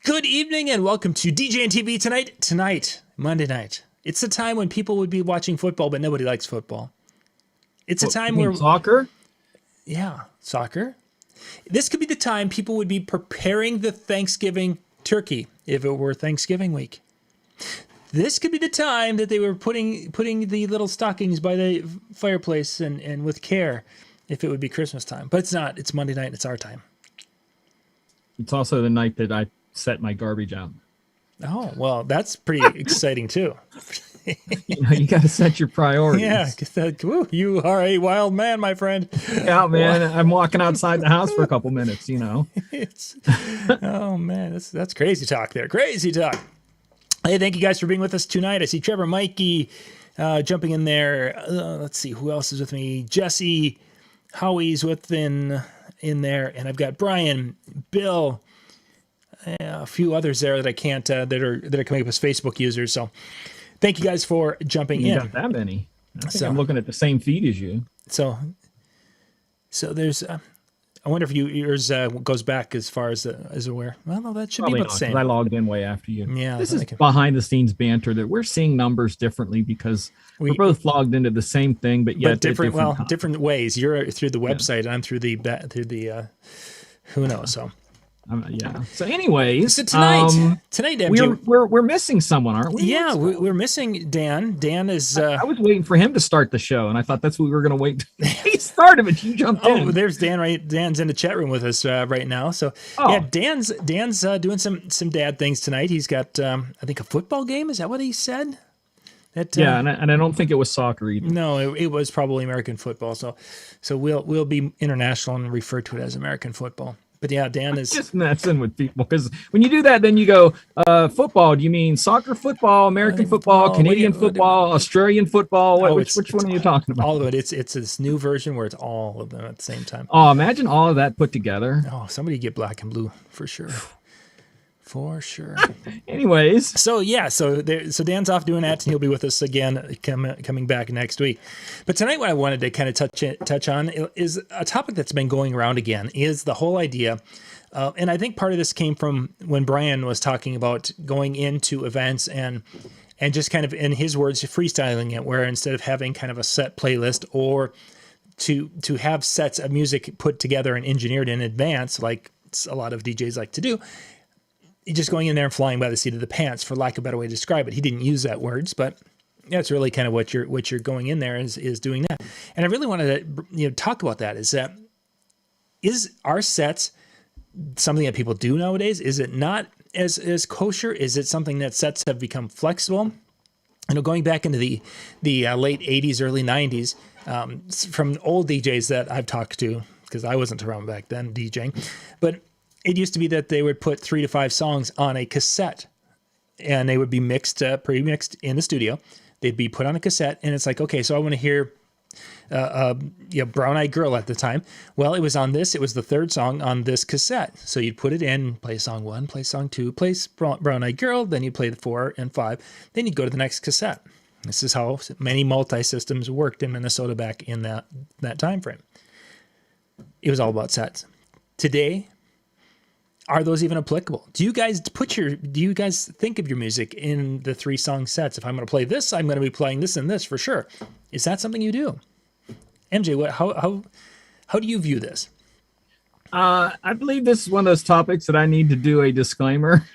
Good evening and welcome to DJNTV tonight, Monday night. It's the time when people would be watching football, but nobody likes football. It's a time where soccer? Yeah, soccer. This could be the time people would be preparing the Thanksgiving turkey if it were Thanksgiving week. This could be the time that they were putting the little stockings by the fireplace and with care if it would be Christmas time. But it's not. It's Monday night. It's our time. It's also the night that I set my garbage out. Oh, well, that's pretty exciting too. You got to set your priorities. Yeah, you are a wild man, my friend. Yeah, man. I'm walking outside the house for a couple minutes, Oh, man, that's crazy talk there. Crazy talk. Hey, thank you guys for being with us tonight. I see Trevor, Mikey jumping in there. Let's see, who else is with me? Jesse, Howie's in there, and I've got Brian, Bill, a few others there that I can't that are coming up as Facebook users. So thank you guys for jumping in. Got that many? I'm looking at the same feed as you. So there's. I wonder if yours goes back as far as where. Well, no, that should Probably be about not, the same. I logged in way after you. Yeah, this is behind the scenes banter that we're seeing numbers differently because we're both logged into the same thing, but yet different ways. You're through the website, and I'm through the who knows. So. Yeah. So, anyways, so tonight, MJ, we're missing someone, aren't we? Yeah, we're missing Dan. Dan is. I was waiting for him to start the show, and I thought that's what we were going to wait. He started, but you jumped in. Oh, there's Dan. Right, Dan's in the chat room with us right now. So yeah, Dan's doing some dad things tonight. He's got I think a football game. Is that what he said? Yeah, and I don't think it was soccer either. No, it was probably American football. So we'll be international and refer to it as American football. But yeah, Dan is just messing with people because when you do that, then you go football. Do you mean soccer football, American football, Canadian football, Australian football? Which one are you talking about? All of it. It's this new version where it's all of them at the same time. Oh, imagine all of that put together. Oh, somebody get black and blue for sure. For sure. Anyways, so Dan's off doing that, and he'll be with us again coming back next week. But tonight, what I wanted to kind of touch on is a topic that's been going around again. Is the whole idea, and I think part of this came from when Brian was talking about going into events and just kind of, in his words, freestyling it, where instead of having kind of a set playlist or to have sets of music put together and engineered in advance, like a lot of DJs like to do. Just going in there and flying by the seat of the pants, for lack of a better way to describe it. He didn't use that words, but that's really kind of what you're going in there is doing that. And I really wanted to talk about that. Is our sets something that people do nowadays? Is it not as kosher? Is it something that sets have become flexible? Going back into the late 80s, early 90s, from old DJs that I've talked to, because I wasn't around back then DJing, but it used to be that they would put 3 to 5 songs on a cassette, and they would be pre-mixed in the studio. They'd be put on a cassette, and it's like, okay, so I want to hear Brown Eyed Girl at the time. Well, it was the third song on this cassette. So you'd put it in, play song 1, play song 2, play Brown Eyed Girl, then you'd play the 4 and 5. Then you'd go to the next cassette. This is how many multi-systems worked in Minnesota back in that time frame. It was all about sets. Today, are those even applicable? Do you guys think of your music in the 3-song sets? If I'm going to play this, I'm going to be playing this and this for sure. Is that something you do? MJ, how do you view this? I believe this is one of those topics that I need to do a disclaimer.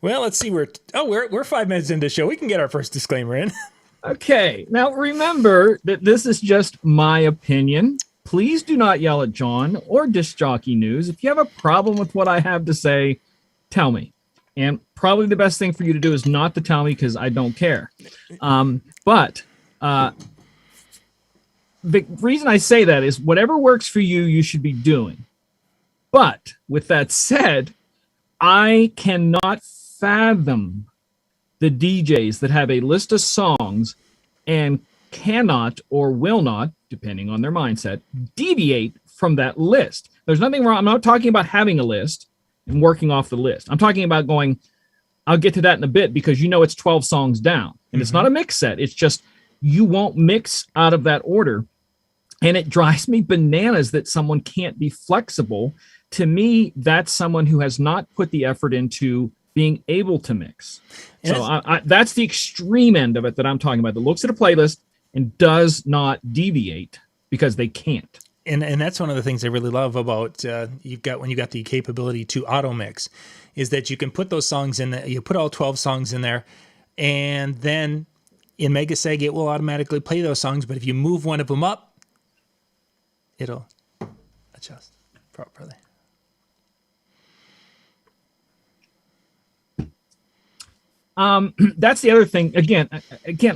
Well, let's see. We're 5 minutes into the show. We can get our first disclaimer in. Okay. Now remember that this is just my opinion. Please do not yell at John or Disc Jockey News. If you have a problem with what I have to say, tell me. And probably the best thing for you to do is not to tell me because I don't care. But the reason I say that is whatever works for you, you should be doing. But with that said, I cannot fathom the DJs that have a list of songs and cannot or will not, depending on their mindset, deviate from that list. There's nothing wrong. I'm not talking about having a list and working off the list. I'm talking about going, I'll get to that in a bit because it's 12 songs down. And it's not a mix set. It's just you won't mix out of that order. And it drives me bananas that someone can't be flexible to me, that's someone who has not put the effort into being able to mix. So that's the extreme end of it that I'm talking about, that looks at a playlist and does not deviate because they can't. And that's one of the things I really love about when you got the capability to auto mix, is that you can put those songs in you put all 12 songs in there, and then in Megaseg it will automatically play those songs, but if you move one of them up, it'll adjust properly. That's the other thing. Again,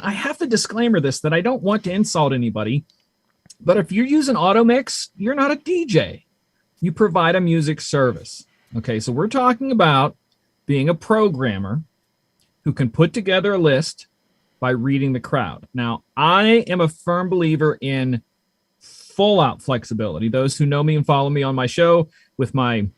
I have to disclaimer this, that I don't want to insult anybody, but if you're using auto mix, you're not a DJ. You provide a music service. Okay, so we're talking about being a programmer who can put together a list by reading the crowd. Now, I am a firm believer in full out flexibility. Those who know me and follow me on my show with my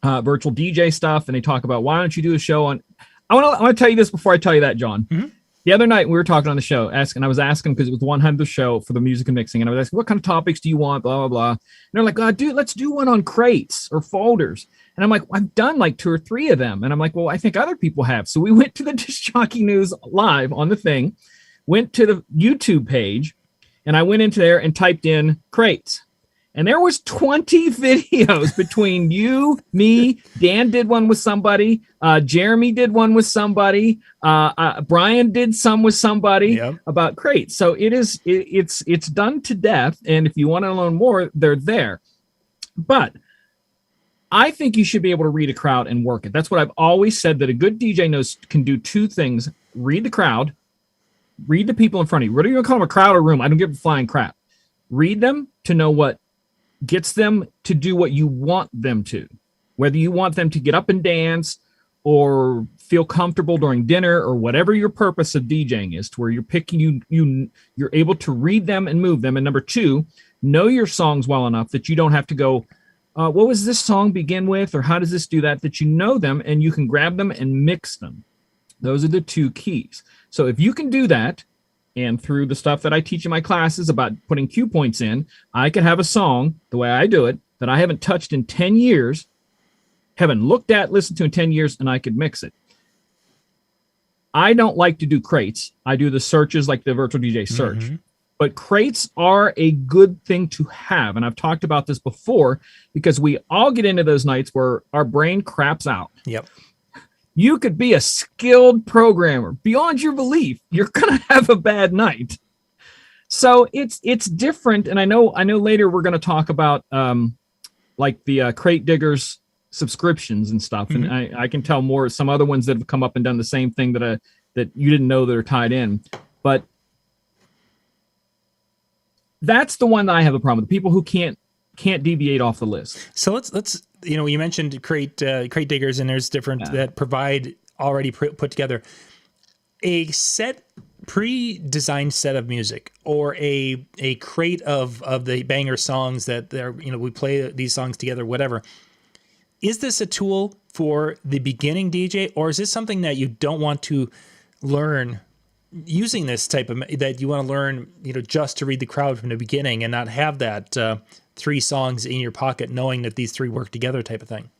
virtual DJ stuff, and they talk about, why don't you do a show on... I want to tell you this before I tell you that, John. Mm-hmm. The other night we were talking on the show, I was asking, because it was the 100th show for the music and mixing, and I was asking, what kind of topics do you want, blah, blah, blah. And they're like, oh, dude, let's do one on crates or folders. And I'm like, I've done like 2 or 3 of them. And I'm like, well, I think other people have. So we went to the Disc Jockey News live on the thing, went to the YouTube page, and I went into there and typed in crates. And there was 20 videos between you, me, Dan did one with somebody, Jeremy did one with somebody, Brian did some with somebody about crates. So it's done to death. And if you want to learn more, they're there. But I think you should be able to read a crowd and work it. That's what I've always said, that a good DJ can do 2 things: read the crowd, read the people in front of you. Whether you want to call them a crowd or room, I don't give a flying crap. Read them to know what gets them to do what you want them to, whether you want them to get up and dance or feel comfortable during dinner, or whatever your purpose of DJing is, to where you're picking, you're able to read them and move them. And number 2, know your songs well enough that you don't have to go, what was this song begin with, or how does this do that, that you know them and you can grab them and mix them. Those are the 2 keys. So if you can do that, and through the stuff that I teach in my classes about putting cue points in, I could have a song, the way I do it, that I haven't touched in 10 years, haven't looked at, listened to in 10 years, and I could mix it. I don't like to do crates. I do the searches like the virtual DJ search. Mm-hmm. But crates are a good thing to have. And I've talked about this before, because we all get into those nights where our brain craps out. Yep. You could be a skilled programmer beyond your belief. You're going to have a bad night. So it's different. And I know later we're going to talk about like the crate diggers subscriptions and stuff. Mm-hmm. And I can tell more some other ones that have come up and done the same thing that you didn't know that are tied in. But that's the one that I have a problem with. The people who can't deviate off the list. So let's you mentioned crate diggers, and there's different that provide already put together a pre-designed set of music, or a crate of the banger songs that they're, we play these songs together, whatever. Is this a tool for the beginning DJ, or is this something that you don't want to learn using this type of, that you want to learn, just to read the crowd from the beginning and not have that 3 songs in your pocket, knowing that these 3 work together type of thing?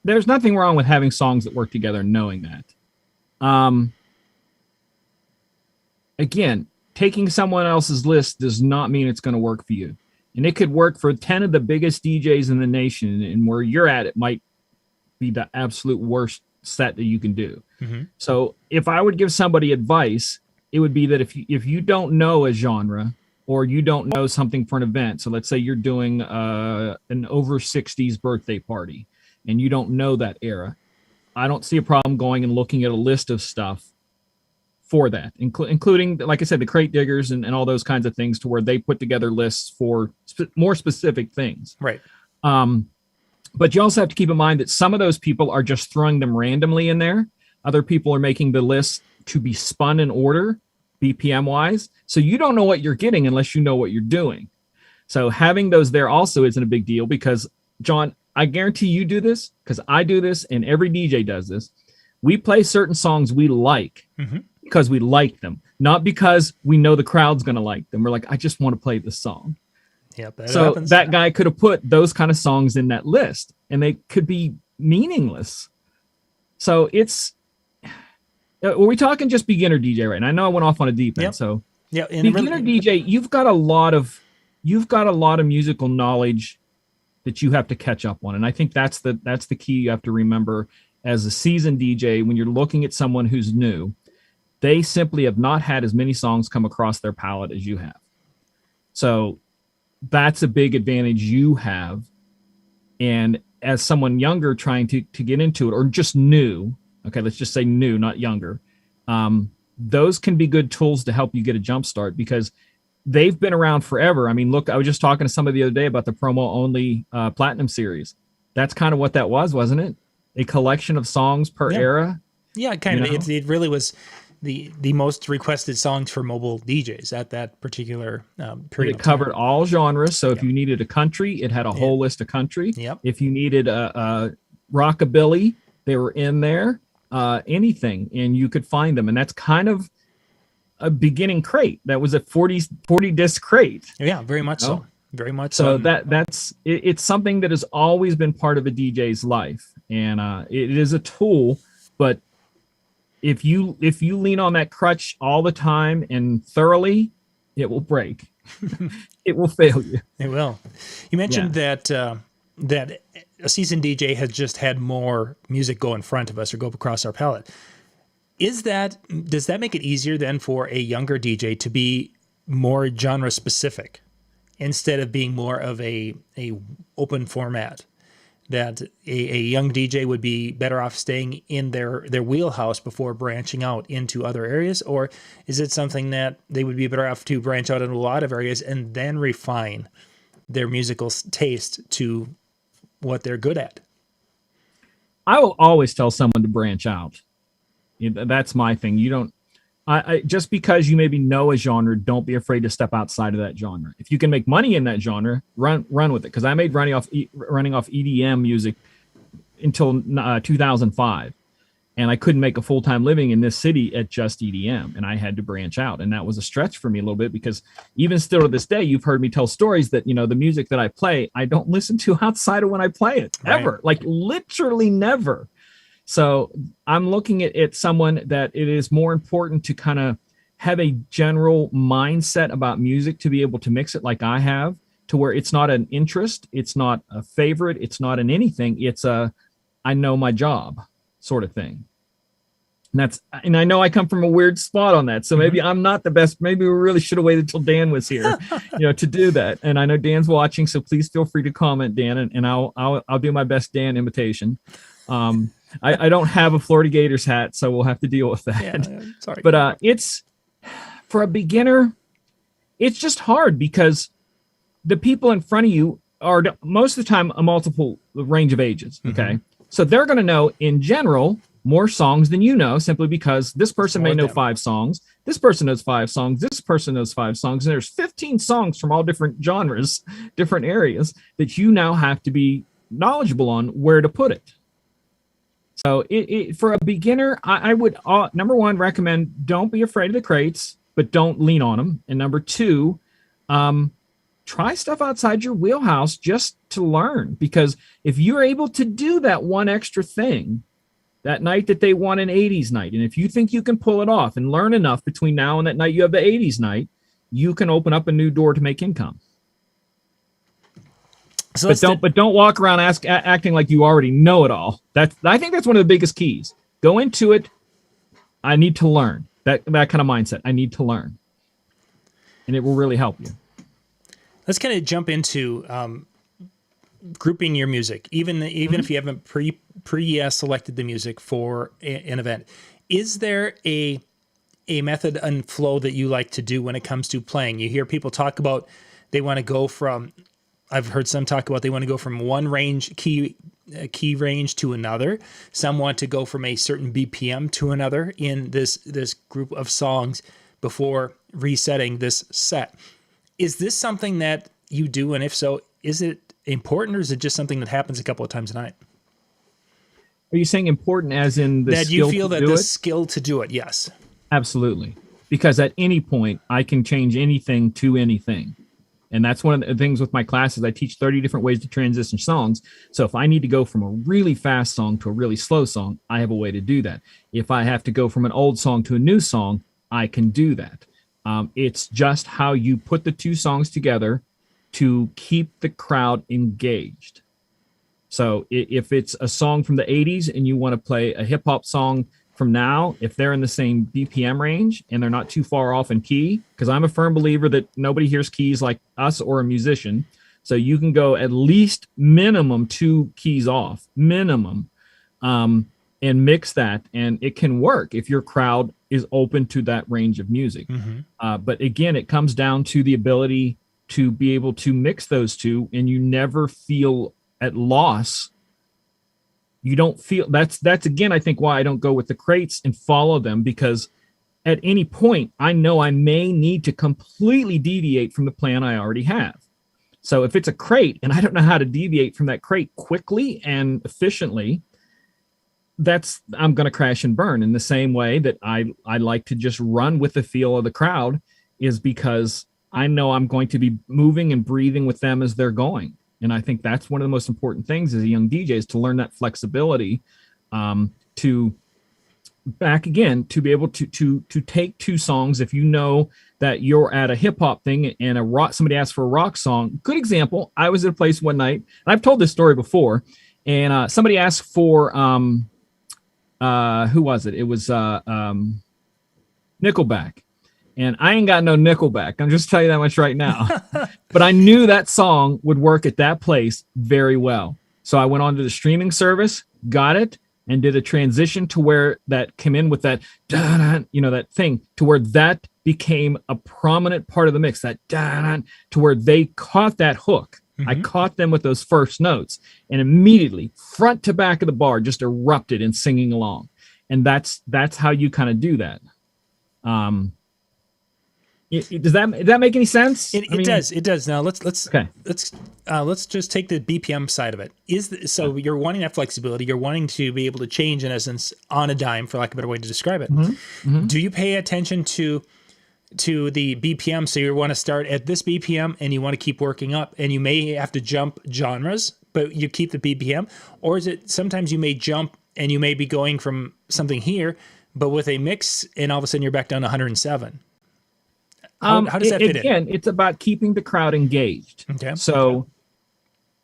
There's nothing wrong with having songs that work together and knowing that. Again, taking someone else's list does not mean it's going to work for you. And it could work for 10 of the biggest DJs in the nation, and where you're at, it might be the absolute worst set that you can do. Mm-hmm. So if I would give somebody advice, it would be that if you don't know a genre, or you don't know something for an event, so let's say you're doing an over 60s birthday party and you don't know that era, I don't see a problem going and looking at a list of stuff for that, including, like I said, the crate diggers and all those kinds of things, to where they put together lists for more specific things. Right. But you also have to keep in mind that some of those people are just throwing them randomly in there. Other people are making the list to be spun in order, BPM wise. So you don't know what you're getting unless you know what you're doing. So having those there also isn't a big deal, because, John, I guarantee you do this, because I do this and every DJ does this. We play certain songs we like because we like them, not because we know the crowd's going to like them. We're like, I just want to play this song. Yep, that So happens. that guy could have put those kind of songs in that list, and they could be meaningless. So it's, are we talking just beginner DJ right now? I know I went off on a deep end. Yep. So Yeah, and beginner DJ, you've got a lot of musical knowledge that you have to catch up on, and I think that's the key you have to remember as a seasoned DJ. When you're looking at someone who's new, they simply have not had as many songs come across their palette as you have. So that's a big advantage you have. And as someone younger trying to get into it, or just new, okay, let's just say new, not younger, those can be good tools to help you get a jump start, because they've been around forever. I mean, look, I was just talking to somebody the other day about the promo only Platinum series. That's kind of what that was, wasn't it? A collection of songs per era. Yeah, kind of. It really was the most requested songs for mobile DJs at that particular period. It covered all genres. So if you needed a country, it had a whole list of country. Yep. If you needed a rockabilly, they were in there. Anything, and you could find them. And that's kind of a beginning crate. That was a 40 disc crate. Yeah, very much so. Very much so. That's it's something that has always been part of a DJ's life, and it is a tool. But if you lean on that crutch all the time and thoroughly, it will break. It will fail you. It will. You mentioned that that a seasoned DJ has just had more music go in front of us or go across our palette. Does that make it easier then for a younger DJ to be more genre specific instead of being more of a open format? That a young DJ would be better off staying in their wheelhouse before branching out into other areas? Or is it something that they would be better off to branch out into a lot of areas and then refine their musical taste to what they're good at? I will always tell someone to branch out. That's my thing. You don't, I just because you maybe know a genre, don't be afraid to step outside of that genre. If you can make money in that genre, run with it. Because I made running off EDM music until 2005, and I couldn't make a full-time living in this city at just EDM, and I had to branch out, and that was a stretch for me a little bit, because even still to this day, you've heard me tell stories that the music that I play, I don't listen to outside of when I play it ever, like literally never. So I'm looking at someone that it is more important to kind of have a general mindset about music to be able to mix it like I have, to where it's not an interest, it's not a favorite, it's not an anything, it's a I know my job sort of thing. And I know I come from a weird spot on that, so maybe I'm not the best. Maybe we really should have waited till Dan was here, to do that. And I know Dan's watching, so please feel free to comment, Dan, and I'll do my best Dan imitation. I don't have a Florida Gators hat, so we'll have to deal with that. Yeah, sorry. But it's, for a beginner, it's just hard, because the people in front of you are most of the time a multiple range of ages. Okay. So they're going to know in general more songs than you know, simply because this person may know 5 songs. This person knows 5 songs. This person knows 5 songs. And there's 15 songs from all different genres, different areas that you now have to be knowledgeable on where to put it. So for a beginner, I would, number one, recommend don't be afraid of the crates, but don't lean on them. And number 2, try stuff outside your wheelhouse just to learn. Because if you're able to do that one extra thing, that night that they want an 80s night, and if you think you can pull it off and learn enough between now and that night you have the 80s night, you can open up a new door to make income. So but don't walk around acting like you already know it all. I think that's one of the biggest keys. Go into it. I need to learn. That kind of mindset. I need to learn, and it will really help you. Let's kind of jump into grouping your music, even if you haven't pre selected the music for an event. Is there a method and flow that you like to do when it comes to playing? You hear people talk about they want to go from. I've heard some talk about they want to go from one key range to another. Some want to go from a certain BPM to another in this group of songs before resetting this set. Is this something that you do? And if so, is it important, or is it just something that happens a couple of times a night? Are you saying important as in the that you feel that the skill to do it? Yes, absolutely. Because at any point I can change anything to anything. And that's one of the things with my classes. I teach 30 different ways to transition songs. So if I need to go from a really fast song to a really slow song, I have a way to do that. If I have to go from an old song to a new song, I can do that. It's just how you put the two songs together to keep the crowd engaged. So if it's a song from the 80s and you want to play a hip hop song from now, if they're in the same BPM range and they're not too far off in key, because I'm a firm believer that nobody hears keys like us or a musician. So you can go at least minimum 2 keys off, minimum, and mix that. And it can work if your crowd is open to that range of music. But again, it comes down to the ability to be able to mix those two, and you never feel at loss. You don't feel that's again, I think why I don't go with the crates and follow them, because at any point I know I may need to completely deviate from the plan I already have. So if it's a crate and I don't know how to deviate from that crate quickly and efficiently, I'm going to crash and burn. In the same way that I like to just run with the feel of the crowd, is because I know I'm going to be moving and breathing with them as they're going. And I think that's one of the most important things as a young DJ, is to learn that flexibility, to be able to take two songs. If you know that you're at a hip hop thing and somebody asks for a rock song, good example. I was at a place one night, and I've told this story before, and somebody asked for, who was it? It was Nickelback. And I ain't got no Nickelback. I'm just telling you that much right now. But I knew that song would work at that place very well. So I went on to the streaming service, got it, and did a transition to where that came in with that, that thing, to where that became a prominent part of the mix, that to where they caught that hook. I caught them with those first notes, and immediately, front to back of the bar, just erupted in singing along. And that's how you kind of do that. Does that make any sense? It does. Now let's just take the BPM side of it. You're wanting that flexibility. You're wanting to be able to change, in essence, on a dime, for lack of a better way to describe it. Do you pay attention to the BPM? So you want to start at this BPM and you want to keep working up, and you may have to jump genres, but you keep the BPM? Or is it sometimes you may jump and you may be going from something here, but with a mix, and all of a sudden you're back down to 107? How does that fit in? Again, it's about keeping the crowd engaged. Okay. So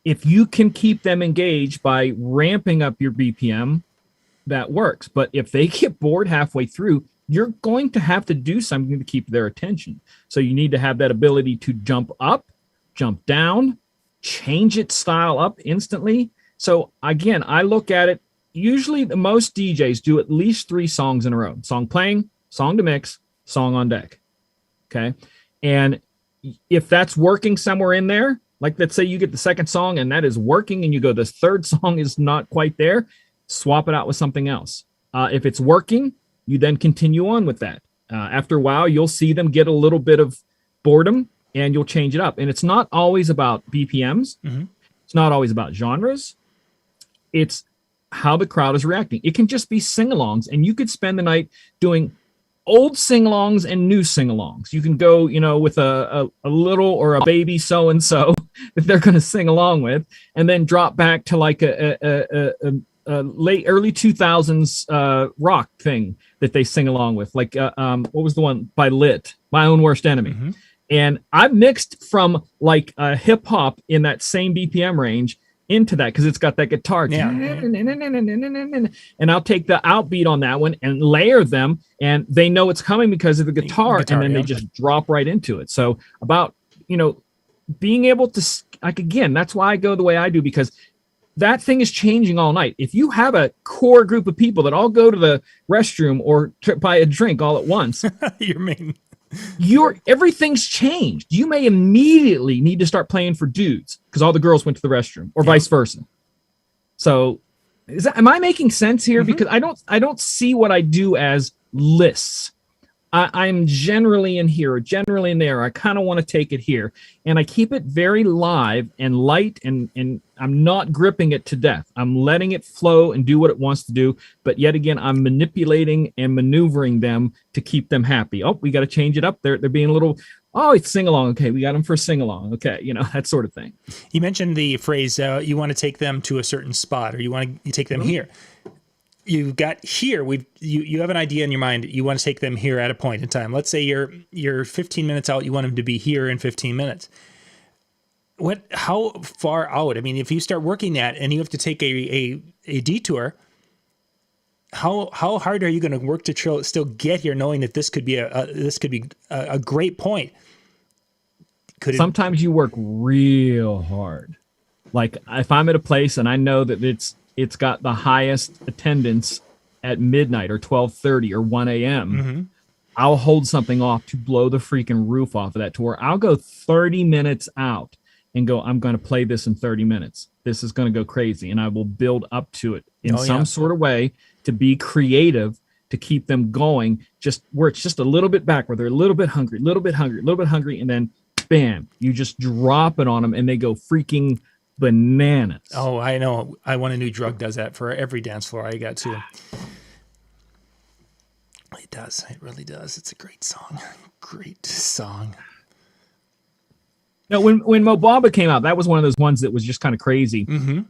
if you can keep them engaged by ramping up your BPM, that works. But if they get bored halfway through, you're going to have to do something to keep their attention. So you need to have that ability to jump up, jump down, change its style up instantly. So again, I look at it, usually the most DJs do at least 3 songs in a row. Song playing, song to mix, song on deck. Okay. And if that's working somewhere in there, like let's say you get the second song and that is working, and you go, this third song is not quite there, swap it out with something else. If it's working, you then continue on with that. After a while, you'll see them get a little bit of boredom, and you'll change it up. And it's not always about BPMs. It's not always about genres. It's how the crowd is reacting. It can just be sing-alongs, and you could spend the night doing old sing-alongs and new sing-alongs. You can go, with a little or a baby so-and-so that they're going to sing along with, and then drop back to like a late early 2000s rock thing that they sing along with. Like, what was the one by Lit? My Own Worst Enemy. And I've mixed from like hip hop in that same BPM range into that, because it's got that guitar. Yeah. And I'll take the outbeat on that one and layer them, and they know it's coming because of the guitar, and then they just drop right into it. So about, being able to, like, again, that's why I go the way I do, because that thing is changing all night. If you have a core group of people that all go to the restroom or buy a drink all at once, everything's changed. You may immediately need to start playing for dudes because all the girls went to the restroom, or vice versa. So am I making sense here? Because I don't see what I do as lists. I'm generally in here or generally in there. I kind of want to take it here, and I keep it very live and light, and I'm not gripping it to death. I'm letting it flow and do what it wants to do. But yet again, I'm manipulating and maneuvering them to keep them happy. Oh, we got to change it up. They're being a little Oh, it's sing along. Okay, we got them for sing along. Okay, that sort of thing. You mentioned the phrase, you want to take them to a certain spot, or you take them here. You've got here, you have an idea in your mind, you want to take them here at a point in time. Let's say you're 15 minutes out, you want them to be here in 15 minutes. How far out? I mean, if you start working that and you have to take a detour, how hard are you going to work to still get here, knowing that this could be a great point? Sometimes you work real hard. Like if I'm at a place and I know that it's got the highest attendance at midnight or 12:30 or 1 a.m., I'll hold something off to blow the freaking roof off of that tour. I'll go 30 minutes out and go, I'm going to play this in 30 minutes. This is going to go crazy. And I will build up to it in some sort of way to be creative, to keep them going, just where it's just a little bit back, where they're a little bit hungry, and then bam, you just drop it on them and they go freaking bananas. Oh, I know. I Want a New Drug does that for every dance floor I got to. It does. It really does. It's a great song. Great song. No, when Mobamba came out, that was one of those ones that was just kind of crazy.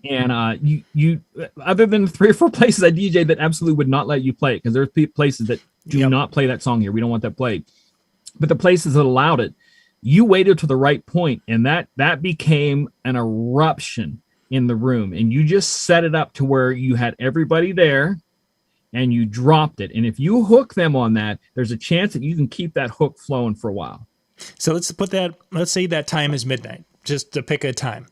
And you other than 3 or 4 places I DJ that absolutely would not let you play it, because there's places that do not play that song here. We don't want that played. But the places that allowed it, you waited to the right point, and that became an eruption in the room. And you just set it up to where you had everybody there, and you dropped it. And if you hook them on that, there's a chance that you can keep that hook flowing for a while. So let's say that time is midnight, just to pick a time.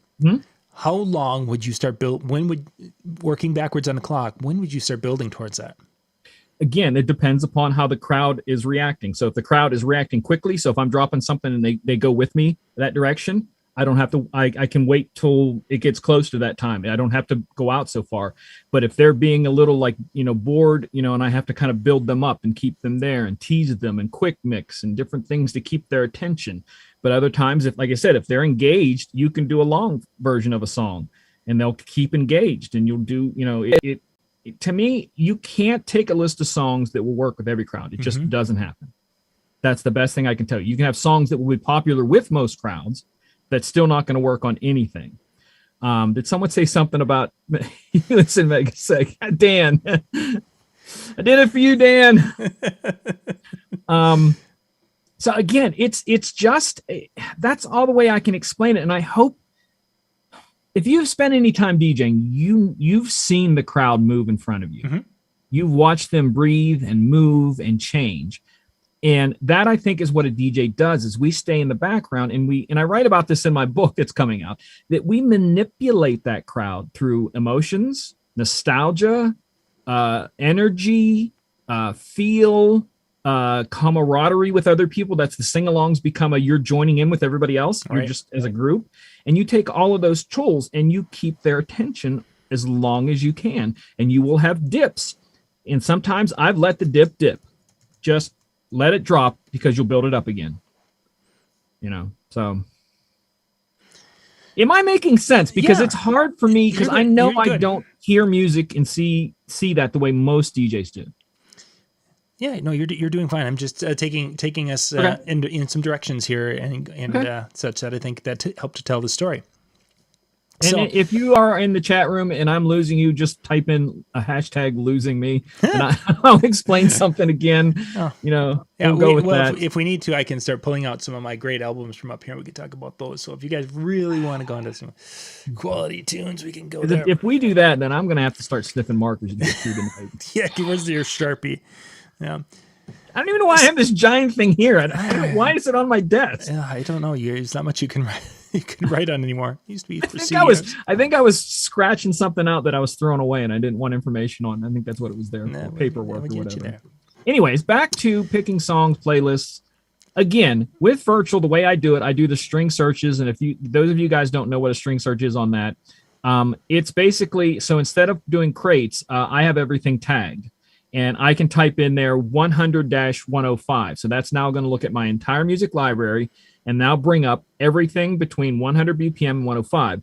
How long would you start working backwards on the clock, when would you start building towards that? Again, it depends upon how the crowd is reacting. So if the crowd is reacting quickly, so if I'm dropping something and they go with me that direction, I don't have to, I can wait till it gets close to that time. I don't have to go out so far. But if they're being a little bored, and I have to kind of build them up and keep them there and tease them and quick mix and different things to keep their attention. But other times, if, like I said, if they're engaged, you can do a long version of a song and they'll keep engaged, and you'll do, to me, you can't take a list of songs that will work with every crowd. It just doesn't happen. That's the best thing I can tell you. You can have songs that will be popular with most crowds that's still not going to work on anything. Did someone say something about, listen, Megan, say, Dan, I did it for you, Dan. So again, it's just, that's all the way I can explain it. And I hope if you've spent any time DJing, you've seen the crowd move in front of you. You've watched them breathe and move and change. And that, I think, is what a DJ does, is we stay in the background, and I write about this in my book that's coming out, that we manipulate that crowd through emotions, nostalgia, energy, feel, camaraderie with other people. That's the sing-alongs become you're joining in with everybody else. You're just as a group. And you take all of those tools and you keep their attention as long as you can. And you will have dips. And sometimes I've let the dip. Just let it drop, because you'll build it up again. So am I making sense? Because it's hard for me, because I know I don't hear music and see that the way most DJs do. Yeah, no, you're doing fine. I'm just taking us in some directions here and such that I think that help to tell the story. And so, if you are in the chat room and I'm losing you, just type in a hashtag losing me, and I'll explain something again. We'll go with that. If we need to, I can start pulling out some of my great albums from up here. We could talk about those. So if you guys really want to go into some quality tunes, we can go there. If we do that, then I'm going to have to start sniffing markers and get through tonight. Yeah, where's your Sharpie? Yeah. I don't even know why I have this giant thing here. Why is it on my desk? Yeah, I don't know. There's not much you can write. You can write on anymore. It used to be for I think I was scratching something out that I was throwing away, and I didn't want information on. I think that's what it was there for, paperwork or whatever. Anyways, back to picking songs, playlists. Again, with virtual, the way I do it, I do the string searches, and those of you guys don't know what a string search is on that, it's basically, so instead of doing crates, I have everything tagged. And I can type in there 100-105. So that's now going to look at my entire music library and now bring up everything between 100 BPM and 105.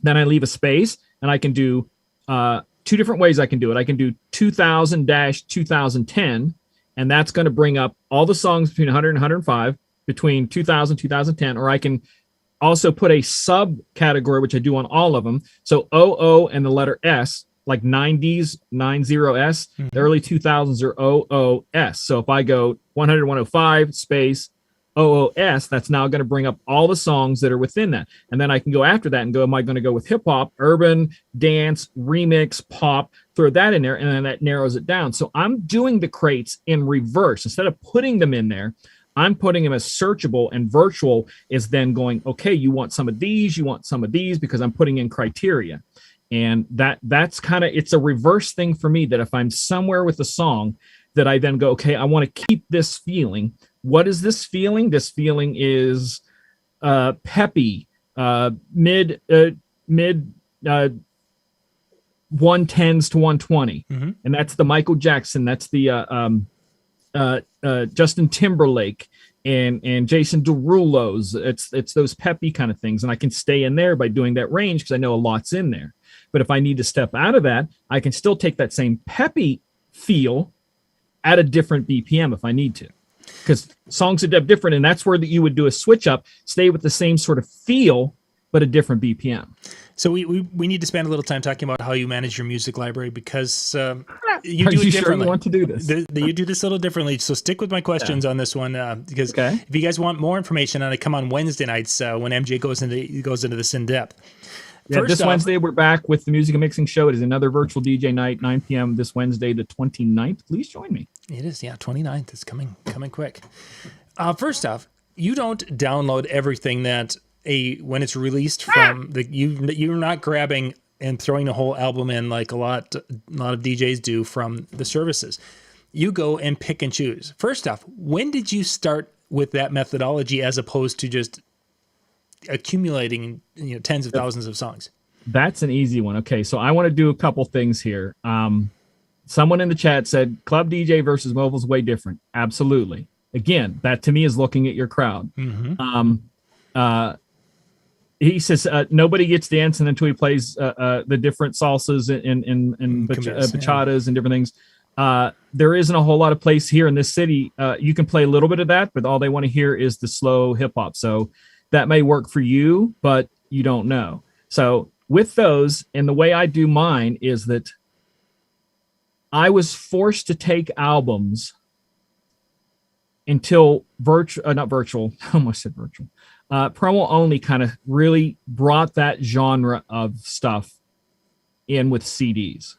Then I leave a space, and I can do 2 different ways I can do it. I can do 2000-2010, and that's going to bring up all the songs between 100 and 105, between 2000, 2010, or I can also put a subcategory, which I do on all of them. So 00 and the letter S, like 90s, 90S, the early 2000s are 00S. So if I go 100, 105 space 00S, that's now going to bring up all the songs that are within that. And then I can go after that and go, am I going to go with hip hop, urban, dance, remix, pop, throw that in there, and then that narrows it down. So I'm doing the crates in reverse. Instead of putting them in there, I'm putting them as searchable, and virtual is then going, okay, you want some of these, you want some of these, because I'm putting in criteria. And that's kind of, it's a reverse thing for me, that if I'm somewhere with a song that I then go, okay, I want to keep this feeling. What is this feeling? This feeling is peppy, mid 110s to 120. And that's the Michael Jackson. That's the Justin Timberlake and Jason Derulo's. It's those peppy kind of things. And I can stay in there by doing that range because I know a lot's in there. But if I need to step out of that, I can still take that same peppy feel at a different BPM if I need to. Because songs are different, and that's where you would do a switch up, stay with the same sort of feel, but a different BPM. So we need to spend a little time talking about how you manage your music library, because you Are do it you differently. sure you want to do this? You do this a little differently. So stick with my questions on this one, because if you guys want more information on it, come on Wednesday nights when MJ goes into this in depth. Yeah, this Wednesday, we're back with the Music and Mixing Show. It is another virtual DJ night, 9 p.m. this Wednesday, the 29th. Please join me. It is, 29th. It's coming quick. First off, you don't download everything that when it's released from you're not grabbing and throwing the whole album in like a lot of DJs do from the services. You go and pick and choose. First off, when did you start with that methodology as opposed to just accumulating tens of thousands of songs? That's an easy one. Okay, so I want to do a couple things here. Someone in the chat said club DJ versus mobile is way different. Absolutely. Again, that to me is looking at your crowd. He says nobody gets dancing until he plays the different salsas and bachatas and different things. There isn't a whole lot of place here in this city. You can play a little bit of that, but all they want to hear is the slow hip hop. So that may work for you, but you don't know. So with those, and the way I do mine is that I was forced to take albums until promo only kind of really brought that genre of stuff in with CDs.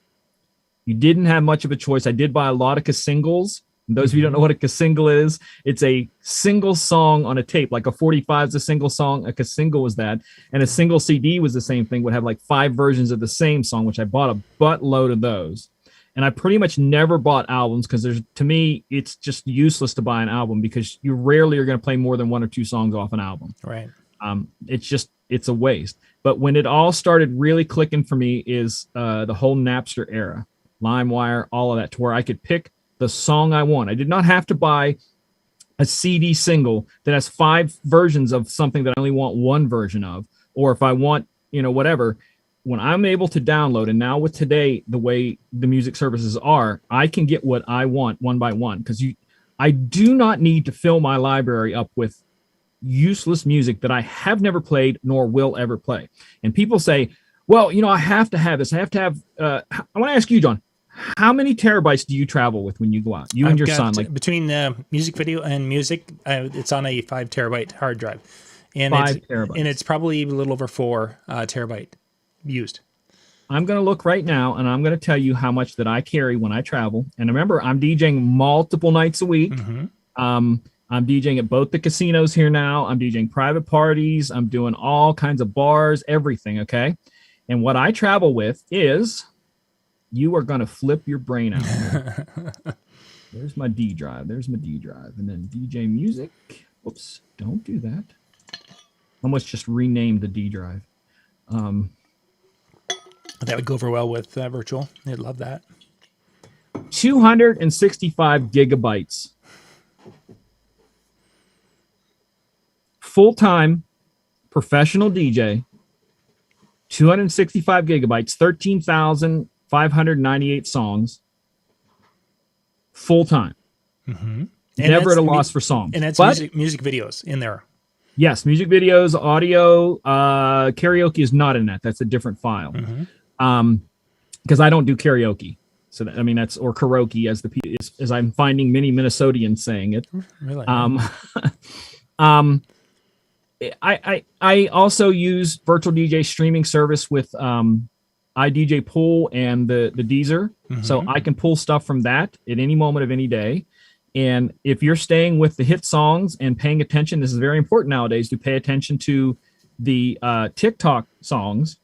You didn't have much of a choice. I did buy a lot of singles. Those of you who don't know what a single is, it's a single song on a tape. Like a 45 is a single song, a single was that. And a single CD was the same thing, would have like 5 versions of the same song, which I bought a buttload of those. And I pretty much never bought albums because to me, it's just useless to buy an album because you rarely are going to play more than 1 or 2 songs off an album. Right. It's a waste. But when it all started really clicking for me is the whole Napster era, LimeWire, all of that, to where I could pick the song I want. I did not have to buy a CD single that has 5 versions of something that I only want 1 version of, or if I want, whatever. When I'm able to download, and now with today, the way the music services are, I can get what I want one by one, because I do not need to fill my library up with useless music that I have never played nor will ever play. And people say, well, I have to have this. I have to have, I want to ask you, John, how many terabytes do you travel with when you go out? And your son, like between music video and music, it's on a 5 terabyte hard drive, and 5 terabytes, and it's probably a little over 4 terabyte used. I'm going to look right now, and I'm going to tell you how much that I carry when I travel. And remember, I'm DJing multiple nights a week. I'm DJing at both the casinos here now. I'm DJing private parties. I'm doing all kinds of bars, everything. Okay, and what I travel with is. You are going to flip your brain out. There's my D drive. And then DJ Music. Whoops, don't do that. Almost just renamed the D drive. That would go over well with virtual. They'd love that. 265 gigabytes. Full-time professional DJ. 265 gigabytes. 13,598 songs, full time. Never at a loss for songs. And that's music videos in there. Yes, music videos, audio, karaoke is not in that. That's a different file. Because I don't do karaoke. So that's or karaoke as I'm finding many Minnesotians saying it. Really? I also use virtual DJ streaming service with iDJ Pool and the Deezer, so I can pull stuff from that at any moment of any day. And if you're staying with the hit songs and paying attention, this is very important nowadays to pay attention to the TikTok songs.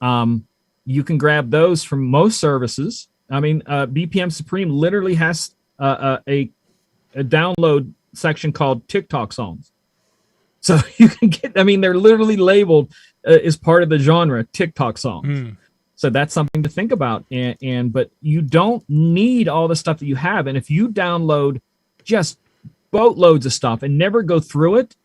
You can grab those from most services. BPM Supreme literally has a download section called TikTok songs. So you can get, they're literally labeled as part of the genre TikTok songs. So that's something to think about. But you don't need all the stuff that you have. And if you download just boatloads of stuff and never go through it,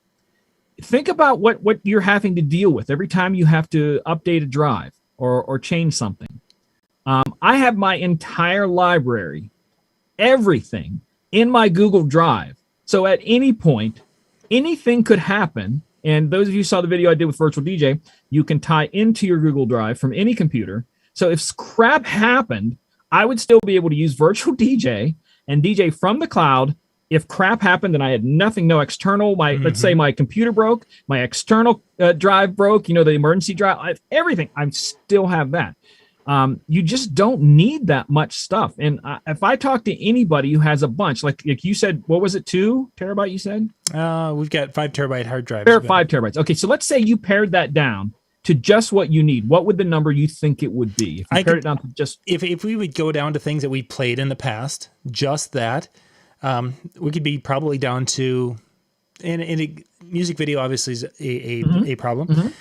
think about what you're having to deal with every time you have to update a drive or change something. I have my entire library, everything in my Google Drive. So at any point, anything could happen. And those of you who saw the video I did with Virtual DJ, you can tie into your Google Drive from any computer. So if crap happened, I would still be able to use Virtual DJ and DJ from the cloud. If crap happened and I had nothing, no external, let's say my computer broke, my external drive broke, the emergency drive, everything, I still have that. You just don't need that much stuff. And if I talk to anybody who has a bunch, like you said, what was it, 2 terabyte you said? We've got 5 terabyte hard drives. 5 terabytes. Okay, so let's say you pared that down to just what you need. What would the number you think it would be? If you pared it down to just... If we would go down to things that we played in the past, just that, we could be probably down to... And a music video obviously is a problem.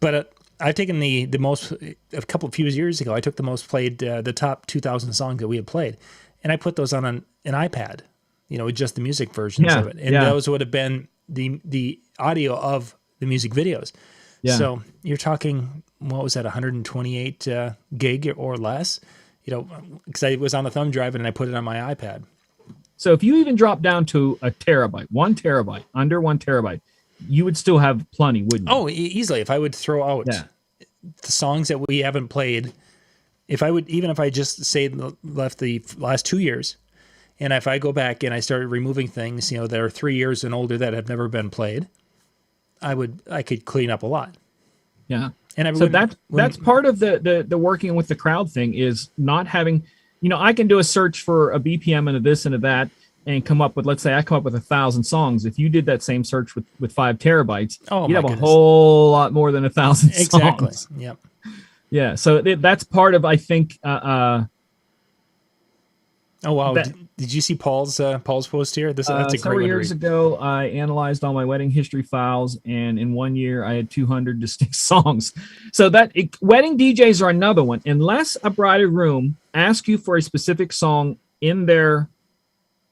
But... I've taken the most, a few years ago, I took the most played, the top 2,000 songs that we had played, and I put those on an iPad, with just the music versions of it. And those would have been the audio of the music videos. Yeah. So you're talking, what was that, 128 gig or less? Because I was on a thumb drive and I put it on my iPad. So if you even drop down to a terabyte, 1 terabyte, under 1 terabyte, you would still have plenty, wouldn't you? Oh, easily. If I would throw out the songs that we haven't played, even if I just left the last 2 years, and if I go back and I started removing things, that are 3 years and older that have never been played, I could clean up a lot. Yeah. And so that's part of the working with the crowd thing is not having, I can do a search for a BPM and a this and a that, and come up with, let's say I come up with 1,000 songs. If you did that same search with 5 terabytes, you'd have a whole lot more than 1,000 songs. Exactly. Yep. Yeah. So that's part of, I think. Oh wow! Did you see Paul's post here? That's a great one. Several years ago, I analyzed all my wedding history files, and in 1 year, I had 200 distinct songs. So wedding DJs are another one. Unless a bride or groom asks you for a specific song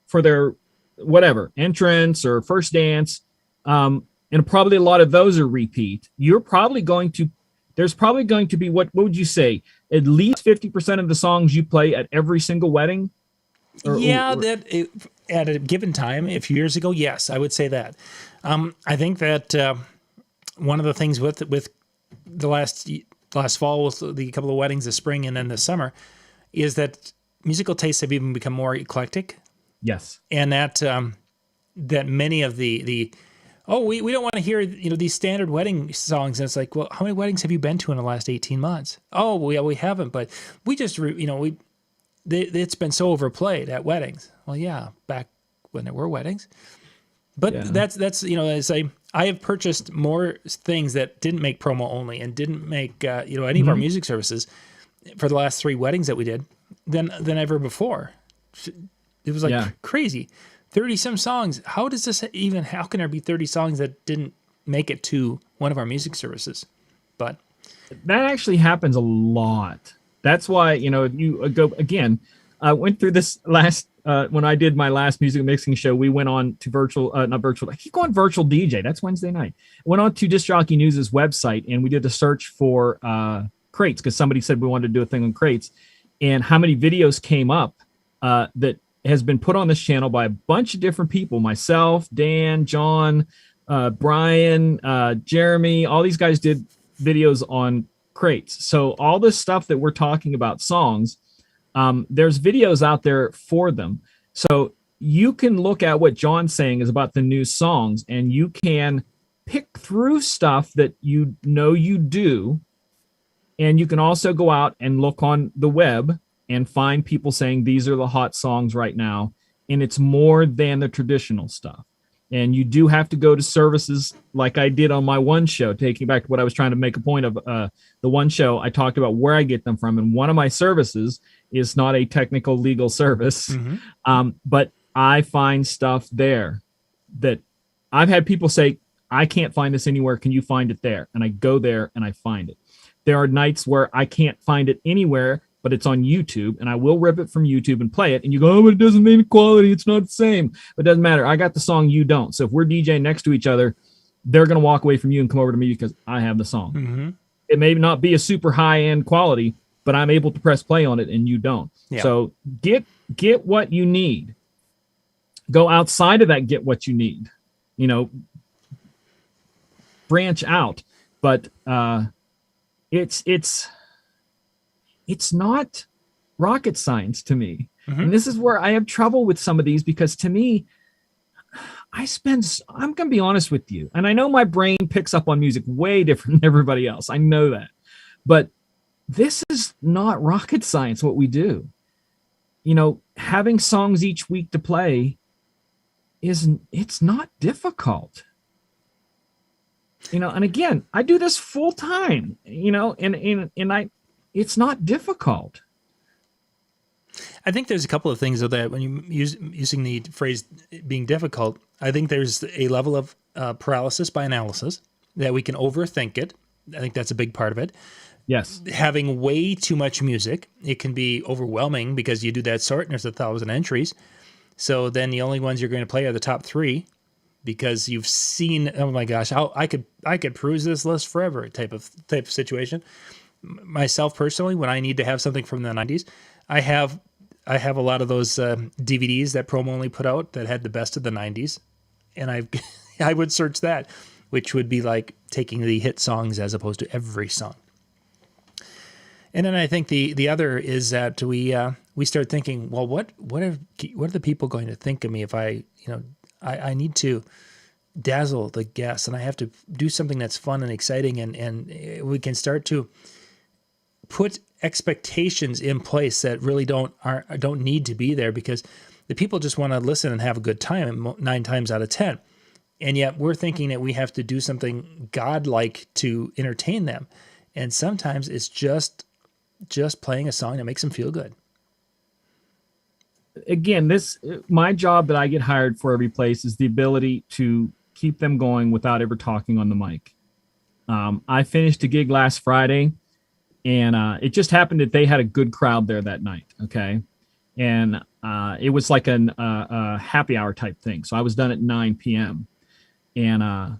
for their whatever entrance or first dance, and probably a lot of those are repeat. There's probably going to be what would you say, at least 50% of the songs you play at every single wedding? At a given time, a few years ago, yes, I would say that. I think that one of the things with the last fall, with the couple of weddings this spring and then this summer, is that musical tastes have even become more eclectic. Yes. And that many of we don't want to hear, these standard wedding songs. And it's like, well, how many weddings have you been to in the last 18 months? Oh, we haven't, but we just, it's been so overplayed at weddings. Well, yeah, back when there were weddings. But that's as I have purchased more things that didn't make promo only and didn't make, any of our music services for the last 3 weddings that we did than ever before. It was crazy. 30 some songs. How can there be 30 songs that didn't make it to one of our music services? But that actually happens a lot. That's why, if you go again, I went through this last, when I did my last music mixing show, we went on to I keep going virtual DJ. That's Wednesday night. Went on to Disc Jockey News's website and we did a search for crates because somebody said we wanted to do a thing on crates, and how many videos came up that has been put on this channel by a bunch of different people, myself, Dan, John, Brian, Jeremy. All these guys did videos on crates. So all this stuff that we're talking about, songs, there's videos out there for them. So you can look at what John's saying is about the new songs, and you can pick through stuff that you know you do. And you can also go out and look on the web and find people saying these are the hot songs right now. And it's more than the traditional stuff. And you do have to go to services like I did on my one show, taking back to what I was trying to make a point of. The one show, I talked about where I get them from. And one of my services is not a technical legal service, but I find stuff there that I've had people say, I can't find this anywhere. Can you find it there? And I go there and I find it. There are nights where I can't find it anywhere, but it's on YouTube, and I will rip it from YouTube and play it. And you go, oh, but it doesn't mean quality. It's not the same. But it doesn't matter. I got the song, you don't. So if we're DJing next to each other, they're going to walk away from you and come over to me because I have the song. It may not be a super high-end quality, but I'm able to press play on it, and you don't. Yeah. So get what you need. Go outside of that, get what you need. You know, branch out. But it's not rocket science to me. And this is where I have trouble with some of these, because to me, I'm going to be honest with you. And I know my brain picks up on music way different than everybody else. I know that. But this is not rocket science, what we do. You know, having songs each week to play it's not difficult. You know, and again, I do this full time, you know, and it's not difficult. I think there's a couple of things though that when you using the phrase being difficult, I think there's a level of paralysis by analysis that we can overthink it. I think that's a big part of it. Yes. Having way too much music, it can be overwhelming because you do that sort and there's 1,000 entries. So then the only ones you're going to play are the top 3 because you've seen, oh my gosh, I could peruse this list forever type of situation. Myself personally, when I need to have something from the 90s, I have a lot of those DVDs that Promo only put out that had the best of the 90s, and I would search that, which would be like taking the hit songs as opposed to every song. And then I think the other is that we start thinking, well, what are the people going to think of me if I need to dazzle the guests and I have to do something that's fun and exciting, and we can start to put expectations in place that really don't need to be there, because the people just want to listen and have a good time 9 times out of 10. And yet we're thinking that we have to do something godlike to entertain them. And sometimes it's just playing a song that makes them feel good. Again, my job that I get hired for every place is the ability to keep them going without ever talking on the mic. I finished a gig last Friday, and it just happened that they had a good crowd there that night. Okay. And it was like a happy hour type thing. So I was done at 9 p.m. And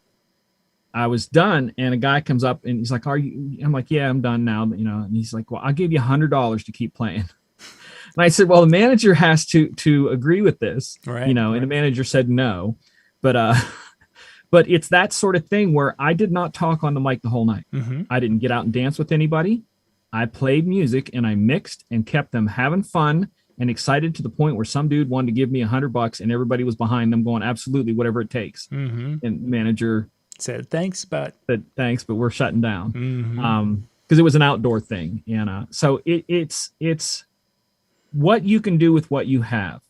I was done, and a guy comes up and he's like, "Are you?" I'm like, "Yeah, I'm done now." You know, and he's like, "Well, I'll give you $100 to keep playing." And I said, "Well, the manager has to agree with this, right, you know." Right. And the manager said no, but it's that sort of thing where I did not talk on the mic the whole night. I didn't get out and dance with anybody. I played music and I mixed and kept them having fun and excited to the point where some dude wanted to give me $100 and everybody was behind them going, absolutely, whatever it takes. And the manager said, thanks, but we're shutting down. Because it was an outdoor thing. And so it's what you can do with what you have.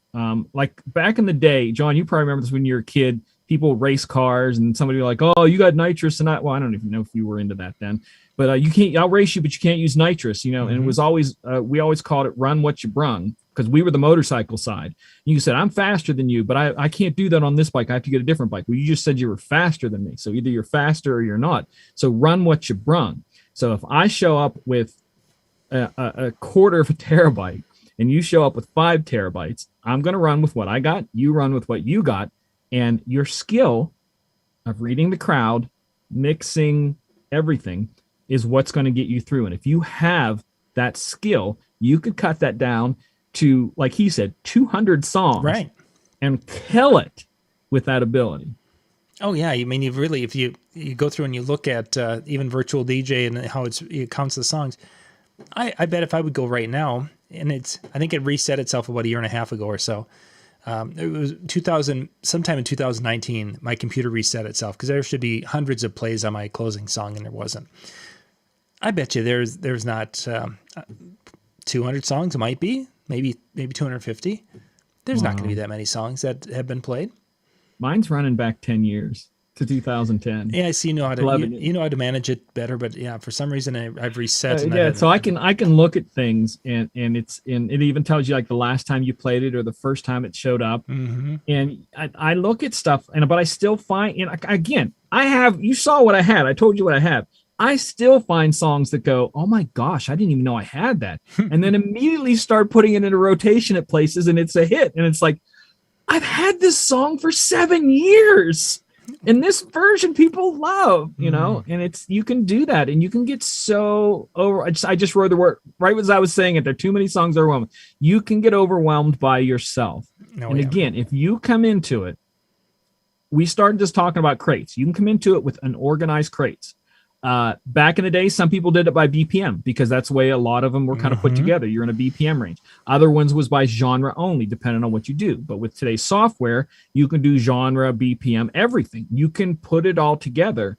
Like back in the day, John, you probably remember this when you were a kid, people race cars and somebody would be like, "Oh, you got nitrous." And well, I don't even know if you were into that then, but I'll race you, but you can't use nitrous, you know? And it was always, we always called it run what you brung, because we were the motorcycle side. You said, "I'm faster than you, but I can't do that on this bike. I have to get a different bike." Well, you just said you were faster than me. So either you're faster or you're not. So run what you brung. So if I show up with a quarter of a terabyte and you show up with 5 terabytes, I'm going to run with what I got. You run with what you got. And your skill of reading the crowd, mixing everything, is what's going to get you through. And if you have that skill, you could cut that down to, like he said, 200 songs, Right. and kill it with that ability. Oh yeah, I mean, you've really, if you go through and you look at even virtual DJ and how it counts the songs, I bet if I would go right now, and I think it reset itself about a year and a half ago or so. It was sometime in 2019, my computer reset itself because there should be hundreds of plays on my closing song, and there wasn't. I bet you there's not 200 songs. It might be maybe 250. There's not going to be that many songs that have been played. Mine's running back 10 years to 2010. Yeah, I see. You know how to manage it better, but yeah, for some reason I've reset. So I can look at things and it even tells you like the last time you played it or the first time it showed up. Mm-hmm. And I look at stuff but I still find, and again, you saw what I had. I told you what I have. I still find songs that go, oh my gosh, I didn't even know I had that. And then immediately start putting it into rotation at places and it's a hit. And it's like, I've had this song for 7 years. And this version people love, and you can do that and you can get so over. I just wrote the word right as I was saying it. There are too many songs overwhelmed. You can get overwhelmed by yourself. Again, if you come into it, we started just talking about crates. You can come into it with an organized crates. Back in the day, some people did it by BPM because that's the way a lot of them were kind of put together. You're in a BPM range. Other ones was by genre only, depending on what you do. But with today's software, you can do genre, BPM, everything. You can put it all together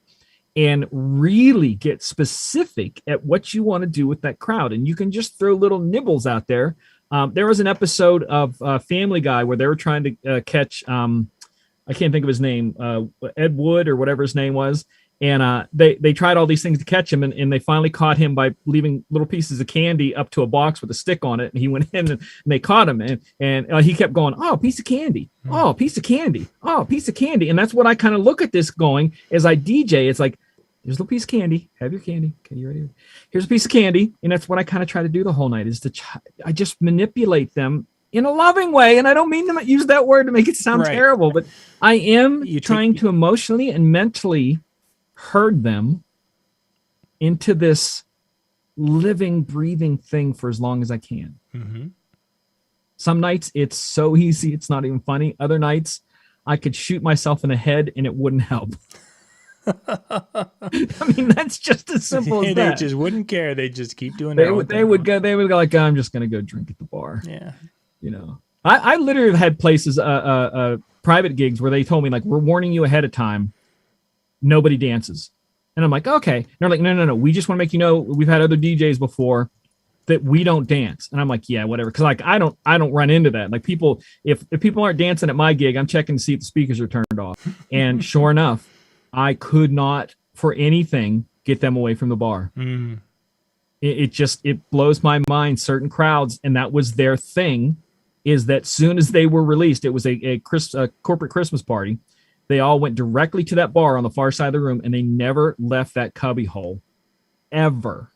and really get specific at what you want to do with that crowd. And you can just throw little nibbles out there. There was an episode of Family Guy where they were trying to catch, I can't think of his name, Ed Wood or whatever his name was. And they tried all these things to catch him, and they finally caught him by leaving little pieces of candy up to a box with a stick on it. And he went in, and they caught him, and he kept going, oh, piece of candy, oh, piece of candy, oh, piece of candy. And that's what I kind of look at this going as I DJ. It's like, here's a little piece of candy. Have your candy. Okay, you ready? Here's a piece of candy. And that's what I kind of try to do the whole night is I just manipulate them in a loving way. And I don't mean to use that word to make it sound terrible, but I am trying to emotionally and mentally herd them into this living, breathing thing for as long as I can. Mm-hmm. Some nights it's so easy, it's not even funny. Other nights I could shoot myself in the head and it wouldn't help. I mean, that's just as simple as that. They just wouldn't care. They just keep doing it. They would go like, I'm just going to go drink at the bar. Yeah. I literally have had places, private gigs where they told me like, we're warning you ahead of time. Nobody dances. And I'm like, okay. And they're like, no. We just want to make you know, we've had other DJs before that we don't dance. And I'm like, yeah, whatever. Cause like, I don't run into that. Like people, if people aren't dancing at my gig, I'm checking to see if the speakers are turned off. And sure enough, I could not for anything get them away from the bar. Mm. It blows my mind. Certain crowds, and that was their thing, is that soon as they were released, it was a corporate Christmas party. They all went directly to that bar on the far side of the room, and they never left that cubby hole, ever.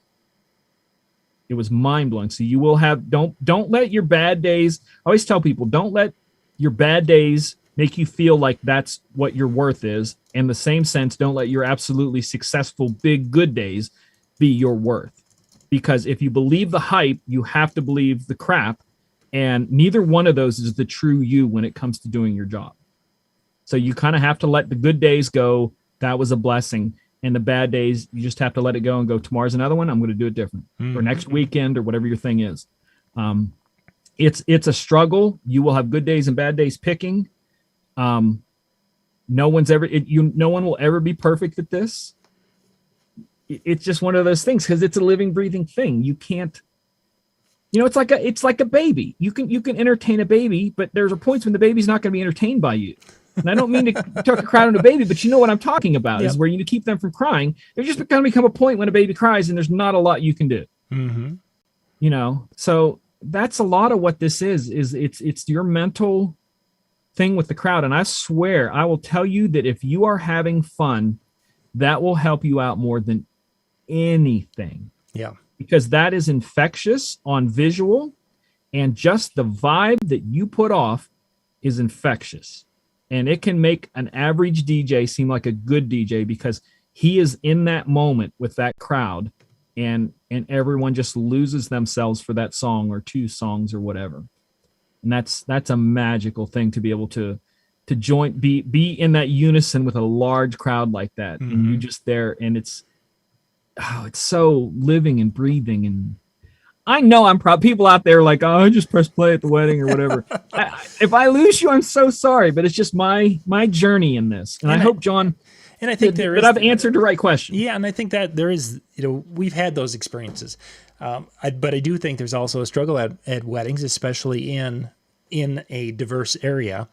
It was mind blowing. So you will have don't let your bad days. I always tell people, don't let your bad days make you feel like that's what your worth is. In the same sense, don't let your absolutely successful, big, good days be your worth. Because if you believe the hype, you have to believe the crap, and neither one of those is the true you when it comes to doing your job. So you kind of have to let the good days go. That was a blessing. And the bad days, you just have to let it go and go, tomorrow's another one. I'm going to do it different. Or next weekend or whatever your thing is. It's a struggle. You will have good days and bad days picking. No one will ever be perfect at this. It's just one of those things because it's a living, breathing thing. You can't, it's like a baby. You can entertain a baby, but there's points when the baby's not going to be entertained by you. And I don't mean to talk a crowd into a baby, but you know what I'm talking about. Is where you keep them from crying. There's just going to become a point when a baby cries and there's not a lot you can do. Mm-hmm. So that's a lot of what this is it's your mental thing with the crowd. And I swear, I will tell you that if you are having fun, that will help you out more than anything. Yeah. Because that is infectious on visual, and just the vibe that you put off is infectious. And it can make an average DJ seem like a good DJ because he is in that moment with that crowd and everyone just loses themselves for that song or two songs or whatever. And that's a magical thing to be able to be in that unison with a large crowd like that. And you just there, and it's so living and breathing. And I know I'm proud. People out there like, oh, I just press play at the wedding or whatever. If I lose you, I'm so sorry, but it's just my journey in this. And I hope, John, and I think that I've answered the right question. Yeah, and I think that there is, we've had those experiences, but I do think there's also a struggle at weddings, especially in a diverse area,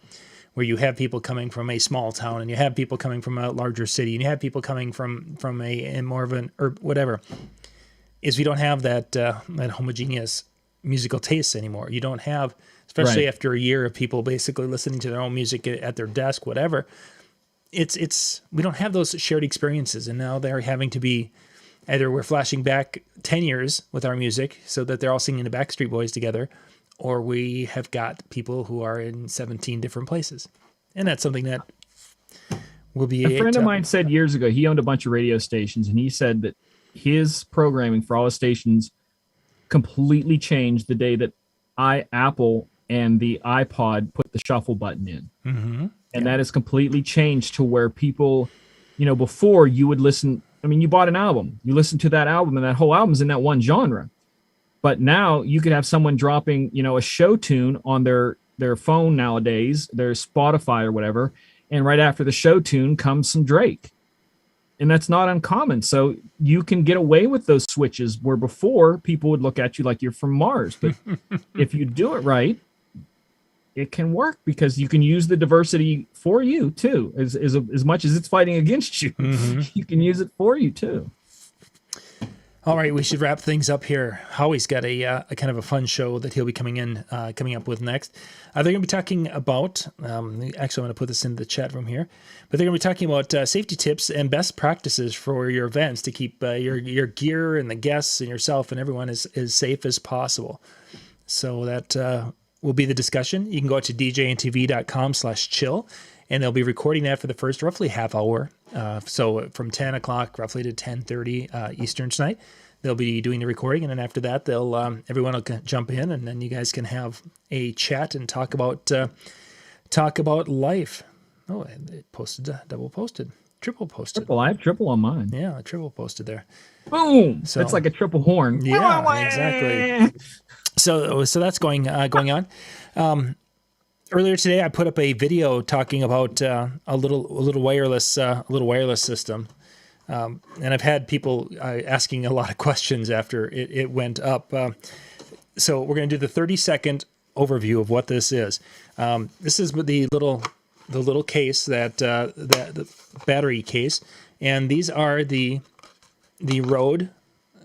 where you have people coming from a small town, and you have people coming from a larger city, and you have people coming from a more of an or whatever. Is we don't have that homogeneous musical taste anymore. You don't have, especially after a year of people basically listening to their own music at their desk, whatever. We don't have those shared experiences, and now they're having to be either we're flashing back 10 years with our music so that they're all singing the Backstreet Boys together, or we have got people who are in 17 different places. And that's something that will be a friend of mine said years ago, he owned a bunch of radio stations, and he said that his programming for all his stations completely changed the day that Apple and the iPod put the shuffle button in. Mm-hmm. And that has completely changed to where people, before you would listen. I mean, you bought an album, you listen to that album, and that whole album's in that one genre. But now you could have someone dropping, a show tune on their phone nowadays, their Spotify or whatever, and right after the show tune comes some Drake. And that's not uncommon. So you can get away with those switches where before people would look at you like you're from Mars. But if you do it right, it can work because you can use the diversity for you too. As much as it's fighting against you, you can use it for you too. All right, we should wrap things up here. Howie's got a kind of a fun show that he'll be coming up with next. They're going to be talking about, actually I'm going to put this into the chat room here, but they're going to be talking about safety tips and best practices for your events to keep your gear and the guests and yourself and everyone as safe as possible. So that will be the discussion. You can go to DJNTV.com/chill, and they'll be recording that for the first roughly half hour. So from 10 o'clock roughly to 10:30 Eastern tonight, they'll be doing the recording. And then after that, everyone will jump in, and then you guys can have a chat and talk about life. Oh, it posted, double posted, triple posted. Triple, I have triple on mine. Yeah, triple posted there. Boom! So, that's like a triple horn. Yeah, exactly. So that's going on. Earlier today, I put up a video talking about a little wireless system, and I've had people asking a lot of questions after it went up. So we're going to do the 30-second overview of what this is. This is the little case that the battery case, and these are the Rode.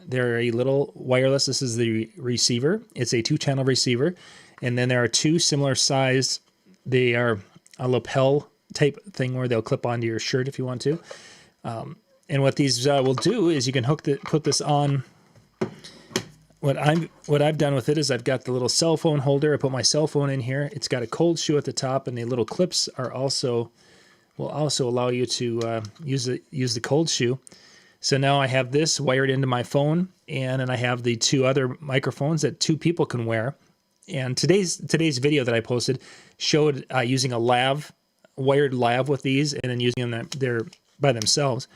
They're a little wireless. This is the receiver. It's a 2-channel receiver. And then there are two similar sized, they are a lapel type thing where they'll clip onto your shirt if you want to. And what these will do is you can put this on. What I've done with it is I've got the little cell phone holder. I put my cell phone in here. It's got a cold shoe at the top, and the little clips will also allow you to use the cold shoe. So now I have this wired into my phone, and then I have the two other microphones that two people can wear. And today's video that I posted showed using a wired lav with these, and then using them they're by themselves.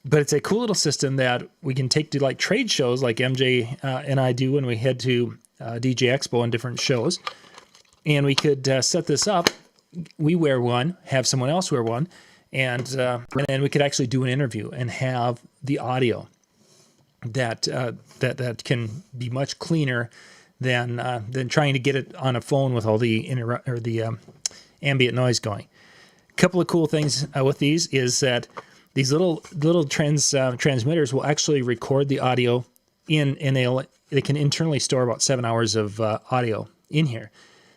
But it's a cool little system that we can take to like trade shows, like MJ and I do when we head to DJ Expo and different shows. And we could set this up. We wear one, have someone else wear one, and then we could actually do an interview and have the audio that can be much cleaner than trying to get it on a phone with all the ambient noise going. A couple of cool things with these is that these little transmitters will actually record the audio and they can internally store about 7 hours of audio in here.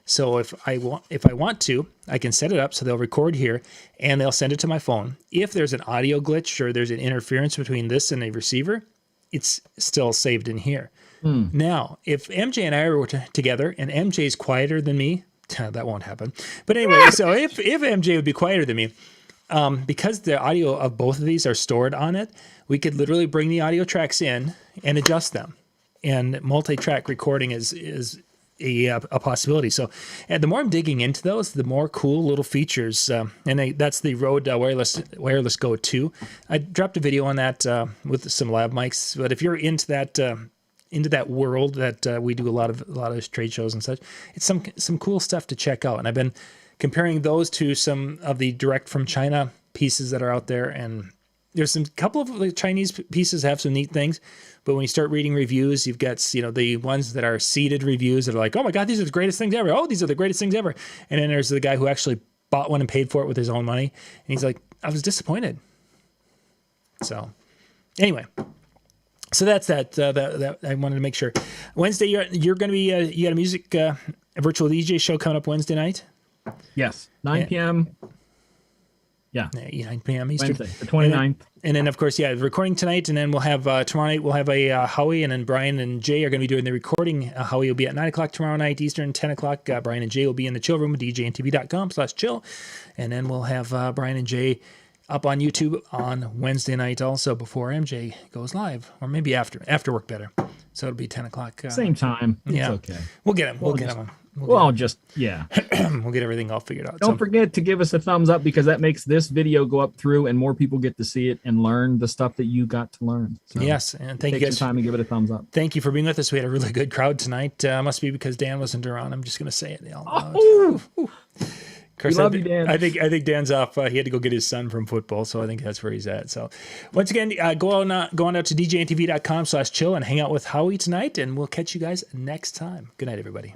So if I want to, I can set it up so they'll record here and they'll send it to my phone. If there's an audio glitch or there's an interference between this and the receiver, it's still saved in here. Now, if MJ and I were together and MJ's quieter than me, that won't happen. But anyway, so if MJ would be quieter than me, because the audio of both of these are stored on it, we could literally bring the audio tracks in and adjust them. And multi-track recording is a possibility. So, and the more I'm digging into those, the more cool little features. That's the Rode Wireless Go 2. I dropped a video on that with some lab mics. But if you're into that world that we do a lot of trade shows and such, it's some cool stuff to check out. And I've been comparing those to some of the direct from China pieces that are out there, and there's some couple of the Chinese pieces have some neat things, but when you start reading reviews, you've got the ones that are seeded reviews that are like, oh my god, these are the greatest things ever. Oh, these are the greatest things ever. And then there's the guy who actually bought one and paid for it with his own money, and he's like, I was disappointed. So anyway, so that's that I wanted to make sure. Wednesday, you're going to be you got a music a virtual DJ show coming up Wednesday night. Yes, 9 p.m. Yeah, 9 p.m. Eastern. Wednesday, the 29th. And then, of course, recording tonight. And then we'll have tomorrow night, we'll have a Howie. And then Brian and Jay are going to be doing the recording. Howie will be at 9 o'clock tomorrow night, Eastern, 10 o'clock. Brian and Jay will be in the chill room at DJNTV.com/chill. And then we'll have Brian and Jay up on YouTube on Wednesday night also before MJ goes live. Or maybe after work better. So it'll be 10 o'clock. Same time. It's okay. We'll get him. We'll get him. We'll get everything all figured out. Don't forget to give us a thumbs up, because that makes this video go up through and more people get to see it and learn the stuff that you got to learn. So yes, and thank you guys. Take some time and give it a thumbs up. Thank you for being with us. We had a really good crowd tonight. Must be because Dan wasn't around. I'm just going to say it. We love you, Dan. I think Dan's off. He had to go get his son from football, so I think that's where he's at. So once again, go on out to DJNTV.com/chill and hang out with Howie tonight, and we'll catch you guys next time. Good night, everybody.